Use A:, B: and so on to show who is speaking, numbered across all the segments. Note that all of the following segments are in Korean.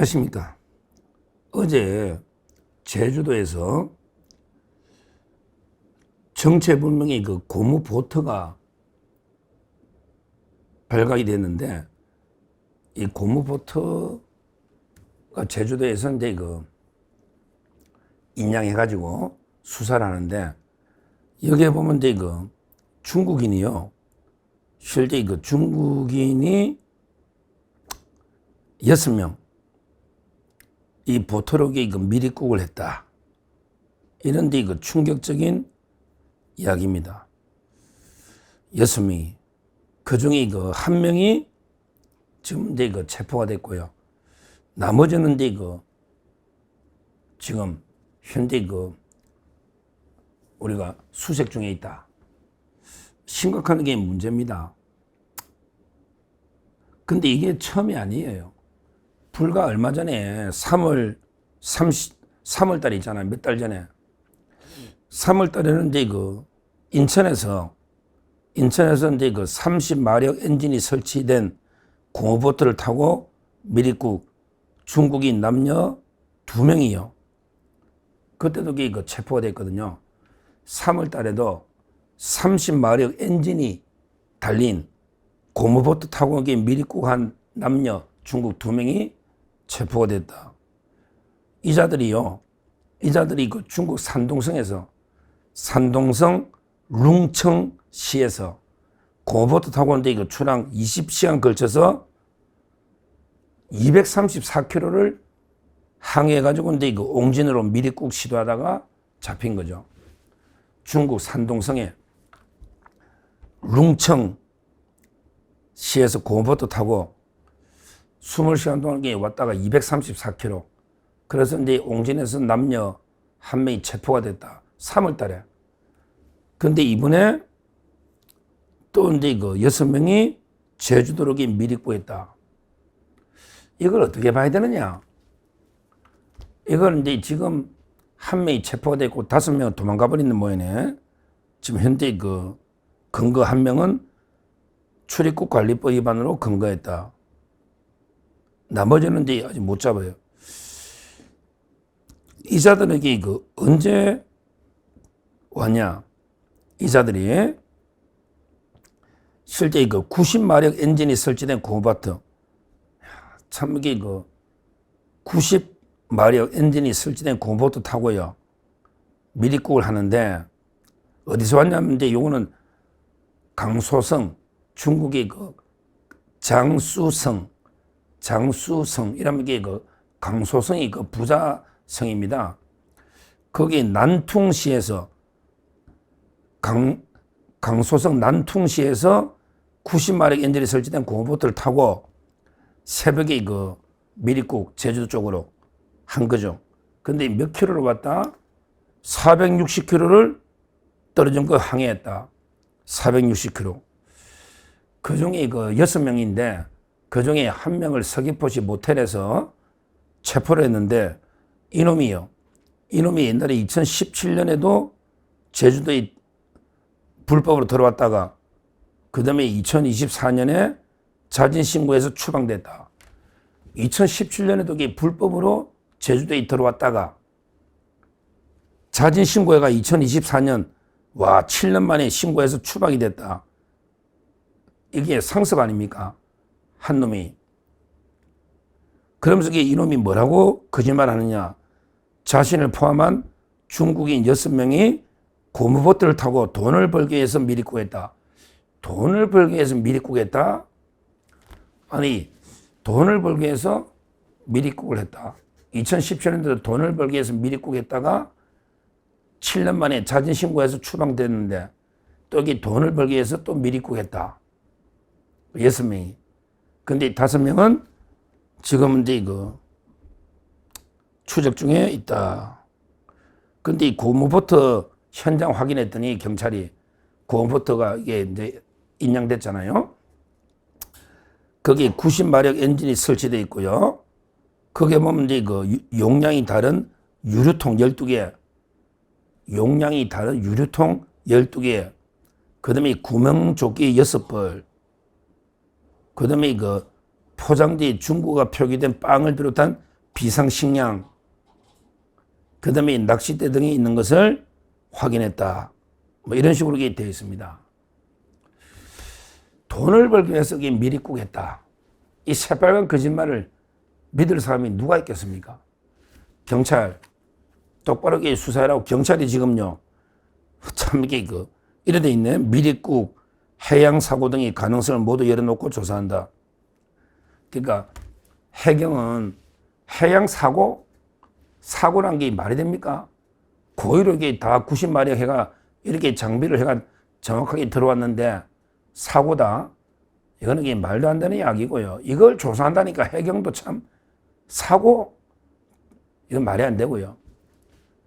A: 안녕하십니까. 어제 제주도에서 정체불명의 그 고무보트가 발각이 됐는데, 이 고무보트가 제주도에서 이제 인양해가지고 수사를 하는데, 여기에 보면 이제 중국인이요. 실제 중국인이 6명, 이 보트록에 미리국을 했다. 이런 데 충격적인 이야기입니다. 6명이. 그 중에 한 명이 지금 이제 체포가 됐고요. 나머지는 이제 지금 현재 우리가 수색 중에 있다. 심각한 게 문제입니다. 근데 이게 처음이 아니에요. 불과 얼마 전에 3월 달에 있잖아요. 몇 달 전에. 3월 달에는 이제 인천에서 이제 30마력 엔진이 설치된 고무보트를 타고 미리국 중국인 남녀 2명이요. 그때도 체포가 됐거든요. 3월 달에도 30마력 엔진이 달린 고무보트 타고 미리국 한 남녀 중국 2명이 체포가 됐다. 이 자들이 중국 산동성 룽청시에서 고무보트 타고 오는데 출항 20시간 걸쳐서 234km를 항해해가지고 근데 옹진으로 미리국 시도하다가 잡힌 거죠. 중국 산동성에 룽청시에서 고무보트 타고 20시간 동안 왔다가 234km. 그래서 이제 옹진에서 남녀 1명이 체포가 됐다. 3월 달에. 근데 이번에 또 이제 6명이 제주도로 미리국했다. 이걸 어떻게 봐야 되느냐? 이걸 이제 지금 1명이 체포가 됐고 5명은 도망가 버리는 모양이네. 지금 현재 근거 1명은 출입국 관리법 위반으로 근거했다. 나머지는 이제 아직 못 잡아요. 이 자들에게 언제 왔냐? 이 자들이 실제 90마력 엔진이 설치된 고무보트, 참 이게 90마력 엔진이 설치된 고무보트 타고요 미리국을 하는데, 어디서 왔냐면 이제 요거는 강소성, 중국의 장수성 이라면 이게 강소성이 부자성입니다. 거기 난퉁시에서 강소성 난퉁시에서 90마력 엔진이 설치된 고무보트를 타고 새벽에 미리국 제주도 쪽으로 한 거죠. 근데 몇 킬로를 왔다? 460km를 떨어진 거 항해했다. 460km. 그 중에 6명인데 그 중에 1명을 서귀포시 모텔에서 체포를 했는데, 이놈이 옛날에 2017년에도 제주도에 불법으로 들어왔다가 그 다음에 2024년에 자진신고해서 추방됐다. 2017년에도 불법으로 제주도에 들어왔다가 자진신고해가 2024년 7년 만에 신고해서 추방이 됐다. 이게 상습 아닙니까? 한 놈이. 그러면서 이놈이 뭐라고 거짓말 하느냐? 자신을 포함한 중국인 6명이 고무보트를 타고 돈을 벌기 위해서 미리국했다. 돈을 벌기 위해서 미리국했다? 아니, 돈을 벌기 위해서 미리국을 했다. 2017년도에 돈을 벌기 위해서 미리국했다가 7년 만에 자진신고해서 추방됐는데 또 여기 돈을 벌기 위해서 또 미리국했다. 6명이. 근데 5명은 지금 이제 추적 중에 있다. 근데 이 고무보트 현장 확인했더니 경찰이 고무보트가 이게 이제 인양됐잖아요. 거기 90마력 엔진이 설치되어 있고요. 거기에 보면 이제 용량이 다른 유류통 12개, 유류통 12개, 그 다음에 구명조끼 6벌, 그 다음에 포장지 중국어 표기된 빵을 비롯한 비상식량, 그 다음에 낚싯대 등이 있는 것을 확인했다. 뭐 이런 식으로 되어 있습니다. 돈을 벌기 위해서 미리 꾸겠다. 이 새빨간 거짓말을 믿을 사람이 누가 있겠습니까? 경찰, 똑바로 수사하라고 경찰이 지금요, 참 이게 이래 돼 있네. 미리국, 해양사고 등의 가능성을 모두 열어놓고 조사한다. 그러니까 해경은 해양사고? 사고란 게 말이 됩니까? 고의로 이게 다 90마력 해가 이렇게 장비를 해가 정확하게 들어왔는데 사고다. 이거는 이게 말도 안 되는 이야기고요. 이걸 조사한다니까 해경도 참 사고? 이건 말이 안 되고요.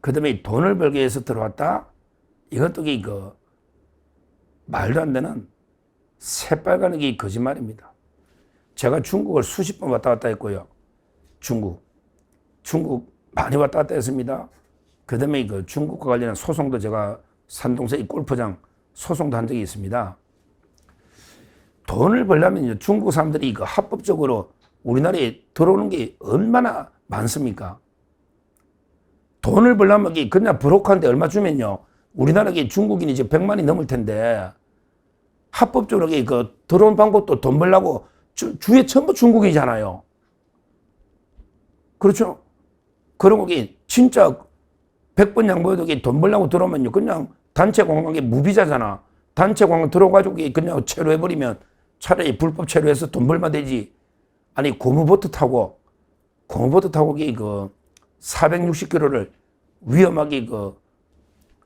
A: 그 다음에 돈을 벌기 위해서 들어왔다? 이것도 말도 안 되는 새빨간 거짓말입니다. 제가 중국을 수십 번 왔다 갔다 했고요. 중국 많이 왔다 갔다 했습니다. 그 다음에 중국과 관련한 소송도 제가 산동서 이 골프장 소송도 한 적이 있습니다. 돈을 벌려면 중국 사람들이 합법적으로 우리나라에 들어오는 게 얼마나 많습니까? 돈을 벌려면 그냥 브로커한테 얼마 주면요. 우리나라에 중국인이 이제 100만이 넘을 텐데 합법적으로 들어온 방법도 돈 벌려고 주위에 전부 중국이잖아요. 그렇죠? 그런 게 진짜 100번 양보해도 돈 벌려고 들어오면요. 그냥 단체 관광에 무비자잖아. 단체 관광 들어가지고 그냥 체류해버리면 차라리 불법 체류해서 돈 벌면 되지. 아니, 고무보트 타고 460km를 위험하게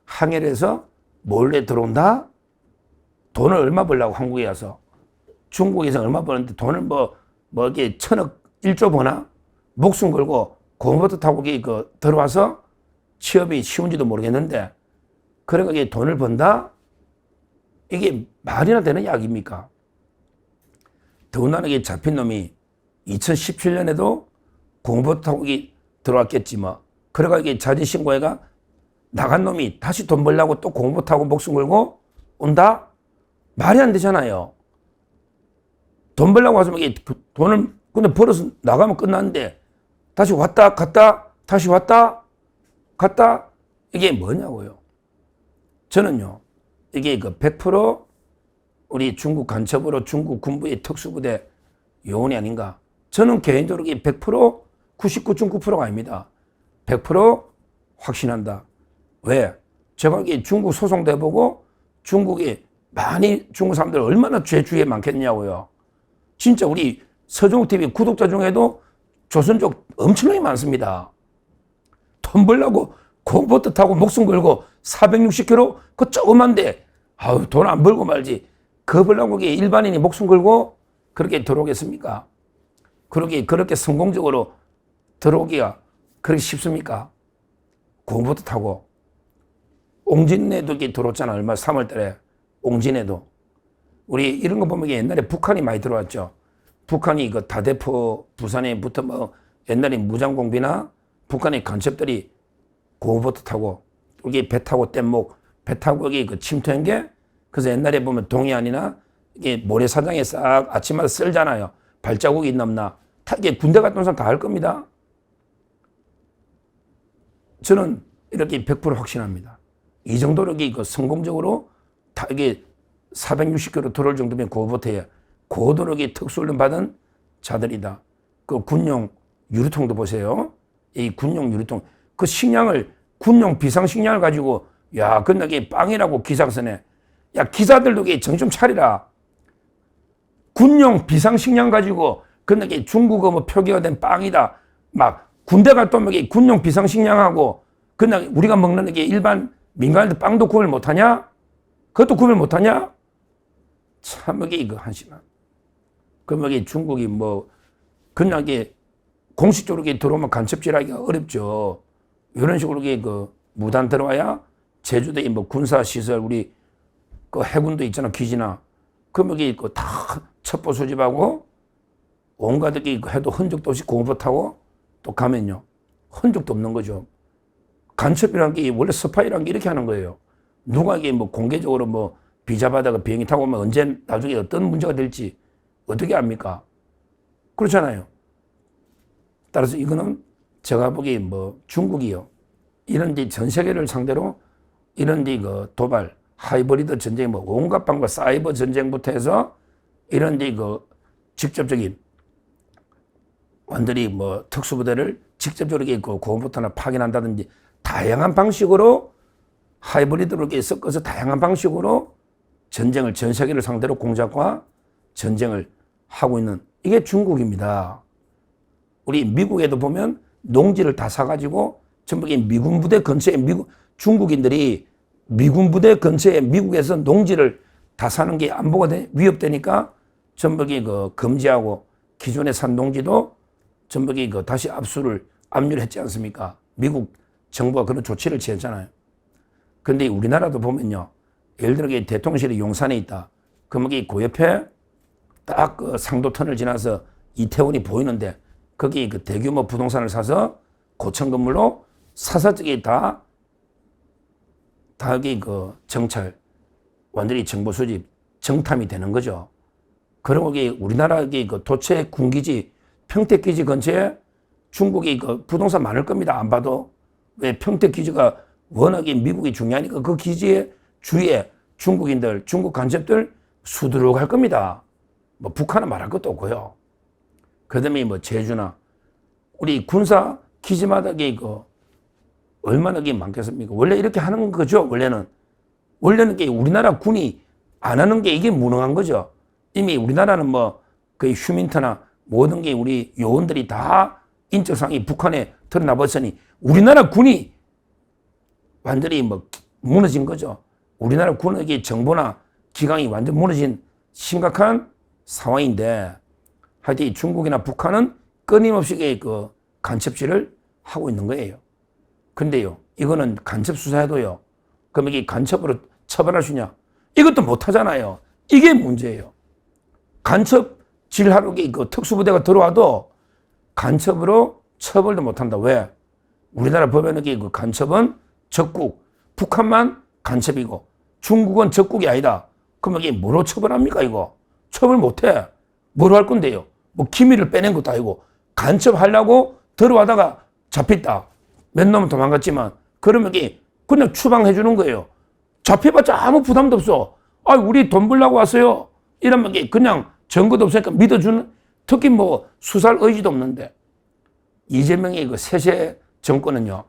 A: 항해를 해서 몰래 들어온다? 돈을 얼마 벌려고 한국에 와서. 중국에서 얼마 버는데 돈을 이게 1000억, 1조 버나? 목숨 걸고 고무보트 타고 들어와서 취업이 쉬운지도 모르겠는데, 그러니까 돈을 번다? 이게 말이나 되는 이야기입니까? 더군다나 잡힌 놈이 2017년에도 고무보트 타고 들어왔겠지 뭐. 그래가 자진신고해가 나간 놈이 다시 돈 벌려고 또 고무보트 타고 목숨 걸고 온다? 말이 안 되잖아요. 돈 벌려고 와서 돈을 근데 벌어서 나가면 끝났는데 다시 왔다 갔다 다시 왔다 갔다 이게 뭐냐고요. 저는요, 이게 100% 우리 중국 간첩으로 중국 군부의 특수부대 요원이 아닌가. 저는 개인적으로 100% 99.9%가 아닙니다. 100% 확신한다. 왜? 제가 중국 소송도 해보고 중국에 많이 중국 사람들 얼마나 죄 주위에 많겠냐고요. 진짜 우리 서정욱TV 구독자 중에도 조선족 엄청나게 많습니다. 돈 벌려고 고무보트 타고 목숨 걸고 460km 그 조그만데 돈 안 벌고 말지. 그거 벌려고 일반인이 목숨 걸고 그렇게 들어오겠습니까? 그렇게 성공적으로 들어오기가 그렇게 쉽습니까? 고무보트 타고. 옹진에도 들어왔잖아. 얼마 3월 달에. 옹진에도. 우리 이런 거 보면 옛날에 북한이 많이 들어왔죠. 북한이 다대포 부산에부터 옛날에 무장공비나 북한의 간첩들이 고무보트 타고 여기 배 타고 뗏목 배 타고 여기 침투한 게, 그래서 옛날에 보면 동해안이나 이게 모래사장에 싹 아침마다 쓸잖아요. 발자국이 있나 없나. 다 이게 군대 갔던 사람 다 알 겁니다. 저는 이렇게 100% 확신합니다. 이 정도로 성공적으로 다 이게 460km 들어올 정도면 고무보트에 고도로 특수훈련 받은 자들이다. 그 군용 유리통도 보세요. 이 군용 유리통. 그 식량을, 군용 비상식량을 가지고, 야, 근데 빵이라고 기사가 쓰네. 야, 기사들도 정신 좀 차리라. 군용 비상식량 가지고, 근데 중국어 표기가 된 빵이다. 막, 군대 갈 때면 군용 비상식량하고, 근데 우리가 먹는 일반 민간인들 빵도 구별 못하냐? 그것도 구별 못하냐? 참, 이게 한심한. 그럼 중국이 그냥 공식적으로 들어오면 간첩질하기가 어렵죠. 이런 식으로 무단 들어와야 제주도에 군사시설, 우리 해군도 있잖아, 기지나. 그럼 다 첩보 수집하고 온갖 해도 흔적도 없이 고무보트 타고 또 가면요. 흔적도 없는 거죠. 간첩이라는 게 원래 스파이라는 게 이렇게 하는 거예요. 누가 공개적으로 비자 받아가 비행기 타고 오면 언제 나중에 어떤 문제가 될지 어떻게 압니까? 그렇잖아요. 따라서 이거는 제가 보기 뭐 중국이요. 이런 전 세계를 상대로 이런 그 도발, 하이브리드 전쟁, 뭐 온갖 방법, 사이버 전쟁부터 해서 이런 그 직접적인 완전히 뭐 특수부대를 직접적으로 그 고음부터나 파견한다든지 다양한 방식으로 하이브리드로 섞어서 다양한 방식으로 전쟁을 전 세계를 상대로 공작과 전쟁을 하고 있는 이게 중국입니다. 우리 미국에도 보면 농지를 다 사가지고 전부 미군 부대 근처에 중국인들이 미군 부대 근처에 미국에서 농지를 다 사는 게 안보가 위협되니까 전부 그 금지하고 기존에 산 농지도 전부 그 다시 압류를 했지 않습니까? 미국 정부가 그런 조치를 취했잖아요. 그런데 우리나라도 보면요. 예를 들어 대통령실이 용산에 있다. 그러면 그 옆에 딱 그 상도턴을 지나서 이태원이 보이는데 거기 그 대규모 부동산을 사서 고층 건물로 사서 저기 다 여기 그 정찰, 완전히 정보 수집, 정탐이 되는 거죠. 그리고 우리나라 그 도체 군기지, 평택기지 근처에 중국이 그 부동산 많을 겁니다. 안 봐도. 왜 평택기지가 워낙에 미국이 중요하니까 그 기지의 주위에 중국인들, 중국 간첩들 수두룩 할 겁니다. 뭐 북한은 말할 것도 없고요. 그 다음에 뭐 제주나 우리 군사 기지마다 그 얼마나 많겠습니까? 원래 이렇게 하는 거죠. 원래는 게 우리나라 군이 안 하는 게 이게 무능한 거죠. 이미 우리나라는 뭐 그 휴민트나 모든 게 우리 요원들이 다 인적사항이 북한에 드러나 버렸으니 우리나라 군이 완전히 뭐 무너진 거죠. 우리나라 군의 정보나 기강이 완전 무너진 심각한 상황인데 하여튼 이 중국이나 북한은 끊임없이 그 간첩질을 하고 있는 거예요. 근데요, 이거는 간첩 수사해도요, 그럼 이게 간첩으로 처벌할 수 있냐? 이것도 못 하잖아요. 이게 문제예요. 간첩질하러 그 특수부대가 들어와도 간첩으로 처벌도 못 한다. 왜? 우리나라 법에는 그 간첩은 적국, 북한만 간첩이고 중국은 적국이 아니다. 그럼 이게 뭐로 처벌합니까, 이거? 처벌 못 해. 뭐로 할 건데요? 뭐 기밀을 빼낸 것도 아니고 간첩하려고 들어와다가 잡혔다. 몇 놈은 도망갔지만 그러면 이게 그냥 추방해 주는 거예요. 잡혀봤자 아무 부담도 없어. 아, 우리 돈 벌려고 왔어요. 이러면 이게 그냥 증거도 없으니까 믿어주는, 특히 뭐 수사할 의지도 없는데. 이재명의 그 세세 정권은요,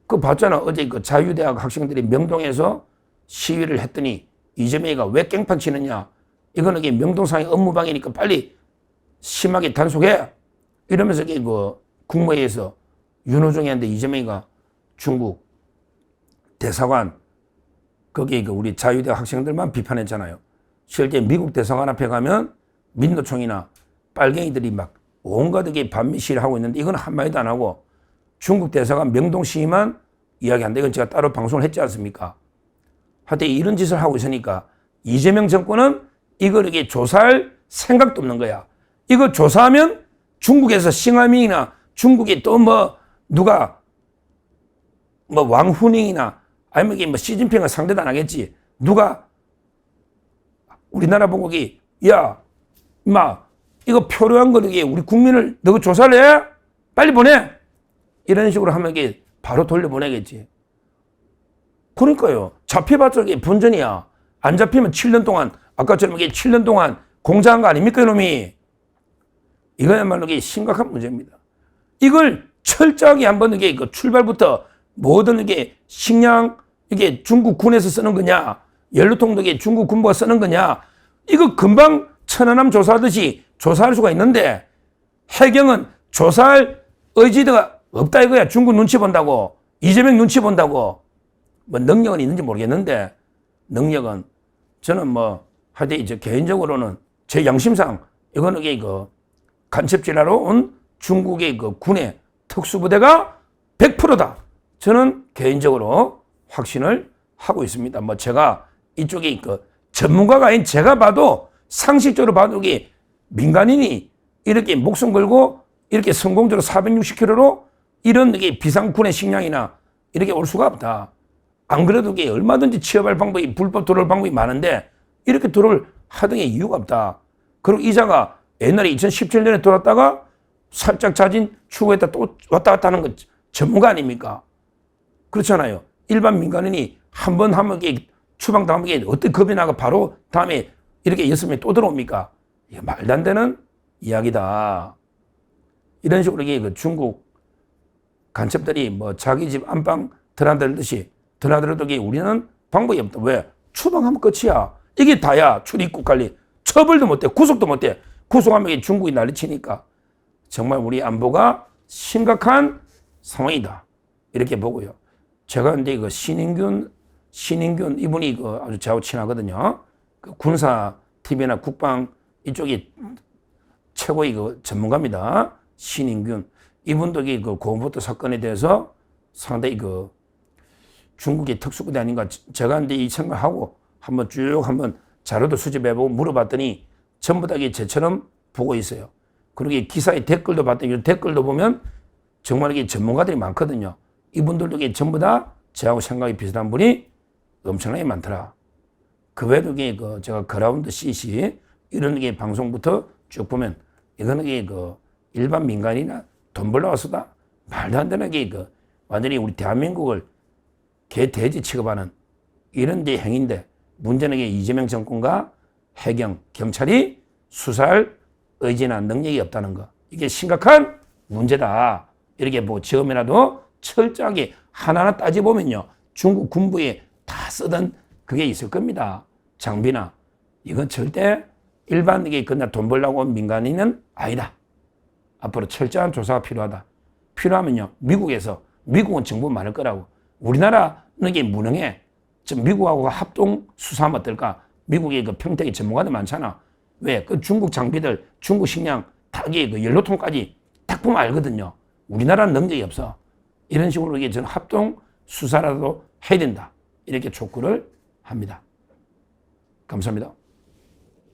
A: 그 봤잖아. 어제 그 자유대학 학생들이 명동에서 시위를 했더니 이재명이가 왜 깽판 치느냐. 이거는 이게 명동상의 업무방해니까 빨리 심하게 단속해. 이러면서 이게 그 국무회의에서 윤호중이한테 이재명이가 중국 대사관 거기 그 우리 자유대학 학생들만 비판했잖아요. 실제 미국 대사관 앞에 가면 민노총이나 빨갱이들이 막 온갖 게 반미 시위를 하고 있는데 이건 한마디도 안 하고 중국 대사관 명동 시위만 이야기한다. 이건 제가 따로 방송을 했지 않습니까? 하여튼 이런 짓을 하고 있으니까 이재명 정권은 이걸 이게 조사할 생각도 없는 거야. 이거 조사하면 중국에서 싱하밍이나 중국이 또 뭐 누가 뭐 왕후닝이나 아니면 이게 뭐 시진핑을 상대도 안 하겠지. 누가 우리나라 보고 야, 임마 이거 표류한 거 이게 우리 국민을 너가 조사를 해? 빨리 보내. 이런 식으로 하면 이게 바로 돌려보내겠지. 그러니까요. 잡혀봤자 이게 본전이야. 안 잡히면 7년 동안 아까처럼 이게 7년 동안 공작한 거 아닙니까, 이놈이? 이거야말로 이게 심각한 문제입니다. 이걸 철저하게 한번 이게 그 출발부터 모든 이게 식량 이게 중국 군에서 쓰는 거냐, 연료통도 이게 중국 군부가 쓰는 거냐, 이거 금방 천안함 조사하듯이 조사할 수가 있는데 해경은 조사할 의지가 없다 이거야. 중국 눈치 본다고, 이재명 눈치 본다고. 뭐 능력은 있는지 모르겠는데 능력은 저는 뭐 하여튼 이제 개인적으로는 제 양심상 이거는 이게 그 간첩질하러 온 중국의 그 군의 특수부대가 100%다. 저는 개인적으로 확신을 하고 있습니다. 뭐 제가 이쪽에 그 전문가가 아닌 제가 봐도 상식적으로 봐도 이게 민간인이 이렇게 목숨 걸고 이렇게 성공적으로 460km로 이런 게 비상군의 식량이나 이렇게 올 수가 없다. 안 그래도 이게 얼마든지 취업할 방법이 불법 들어올 방법이 많은데 이렇게 들어올 하등의 이유가 없다. 그리고 이자가 옛날에 2017년에 들어왔다가 살짝 자진 추구했다 또 왔다 갔다 하는 건 전문가 아닙니까? 그렇잖아요. 일반 민간인이 한 번 하면 추방당하면 어떻게 겁이 나가 바로 다음에 이렇게 6명이 또 들어옵니까? 이게 말도 안 되는 이야기다. 이런 식으로 이게 그 중국 간첩들이 뭐 자기 집 안방 드나들듯이 드나들어도 우리는 방법이 없다. 왜? 추방하면 끝이야. 이게 다야. 출입국 관리. 처벌도 못해. 구속도 못해. 구속하면 중국이 난리치니까 정말 우리 안보가 심각한 상황이다. 이렇게 보고요. 제가 근데 그 신인균 이분이 그 아주 저하고 친하거든요. 그 군사 TV나 국방 이쪽이 최고의 그 전문가입니다. 신인균. 이분도 그 고음보트 사건에 대해서 상당히 그 중국의 특수부대 아닌가. 제가 근데 이 생각하고 한번 자료도 수집해보고 물어봤더니 전부 다 제처럼 보고 있어요. 그리고 기사의 댓글도 봤더니 댓글도 보면 정말 이게 전문가들이 많거든요. 이분들도 전부 다 저하고 생각이 비슷한 분이 엄청나게 많더라. 그 외에도 제가 그라운드 CC 이런 게 방송부터 쭉 보면 이거는 그 일반 민간이나 돈 벌러 와서다 말도 안 되는 완전히 우리 대한민국을 개돼지 취급하는 이런 데 행위인데 문제는 이재명 정권과 해경, 경찰이 수사할 의지나 능력이 없다는 거. 이게 심각한 문제다. 이렇게 뭐 처음이라도 철저하게 하나하나 따져보면요. 중국 군부에 다 쓰던 그게 있을 겁니다. 장비나. 이건 절대 일반 그냥 돈 벌려고 온 민간인은 아니다. 앞으로 철저한 조사가 필요하다. 필요하면요. 미국은 정보 많을 거라고. 우리나라는 무능해. 미국하고 합동 수사하면 어떨까? 미국의 그 평택의 전문가들 많잖아. 왜? 그 중국 장비들, 중국 식량, 닭이 그 연료통까지 딱 보면 알거든요. 우리나라는 능력이 없어. 이런 식으로 저는 합동 수사라도 해야 된다. 이렇게 촉구를 합니다. 감사합니다.